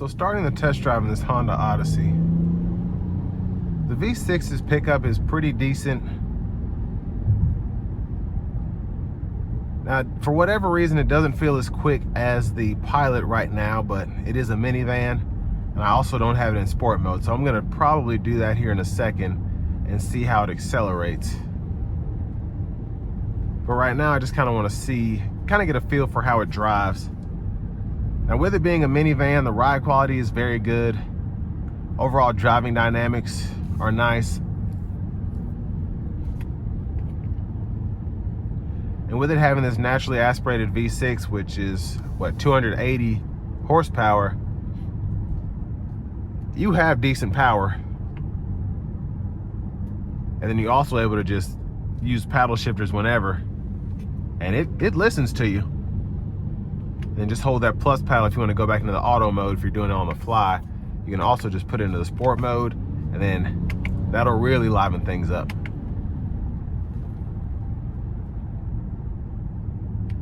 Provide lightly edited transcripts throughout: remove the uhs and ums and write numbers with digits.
So starting the test drive in this Honda Odyssey, the V6's pickup is pretty decent. Now, for whatever reason, it doesn't feel as quick as the Pilot right now, but it is a minivan, and I also don't have it in sport mode, so I'm gonna probably do that here in a second and see how it accelerates. But right now, I just kind of want to see, kind of get a feel for how it drives. Now, with it being a minivan, the ride quality is very good. Overall driving dynamics are nice. And with it having this naturally aspirated V6, which is, what, 280 horsepower, you have decent power. And then you're also able to just use paddle shifters whenever. And it listens to you. Then just hold that plus paddle if you want to go back into the auto mode if you're doing it on the fly. You can also just put it into the sport mode, and then that'll really liven things up.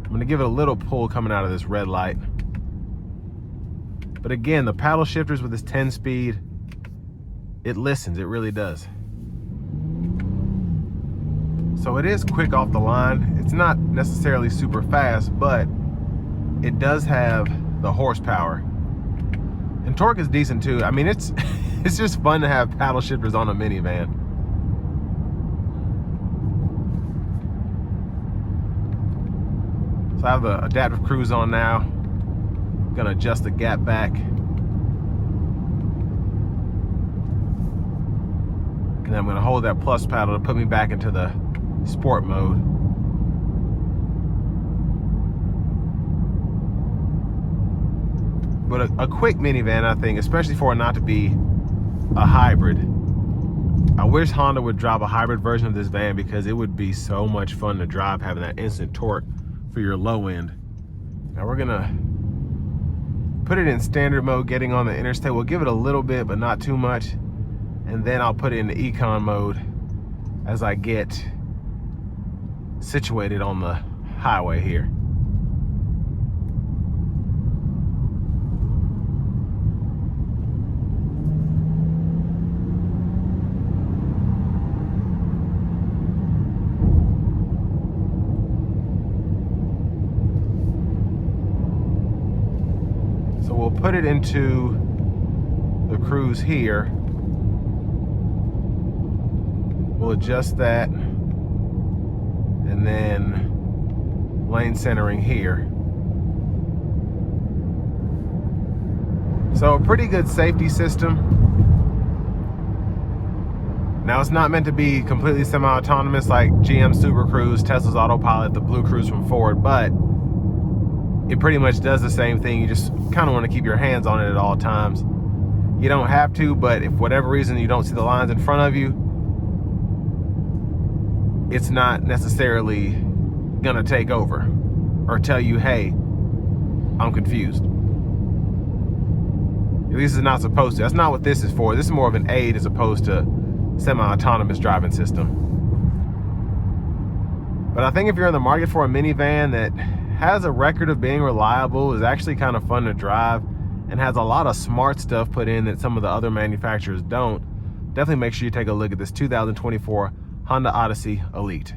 I'm gonna give it a little pull coming out of this red light. But again, the paddle shifters with this 10 speed, it listens, it really does. So it is quick off the line. It's not necessarily super fast, but it does have the horsepower. And torque is decent too. I mean, it's just fun to have paddle shifters on a minivan. So I have the adaptive cruise on now. I'm gonna adjust the gap back. And then I'm gonna hold that plus paddle to put me back into the sport mode. But a quick minivan, I think, especially for it not to be a hybrid. I wish Honda would drop a hybrid version of this van because it would be so much fun to drive, having that instant torque for your low end. Now we're gonna put it in standard mode, getting on the interstate. We'll give it a little bit, but not too much. And then I'll put it into econ mode as I get situated on the highway here. So we'll put it into the cruise here. We'll adjust that, and then lane centering here. So a pretty good safety system. Now, it's not meant to be completely semi-autonomous like GM Super Cruise, Tesla's Autopilot, the Blue Cruise from Ford, but it pretty much does the same thing. You just kind of want to keep your hands on it at all times. You don't have to, but if for whatever reason you don't see the lines in front of you, it's not necessarily gonna take over or tell you, hey, I'm confused. At least it's not supposed to. That's not what this is for. This is more of an aid as opposed to semi-autonomous driving system. But I think if you're in the market for a minivan that has a record of being reliable, is actually kind of fun to drive, and has a lot of smart stuff put in that some of the other manufacturers don't, definitely make sure you take a look at this 2024 Honda Odyssey Elite.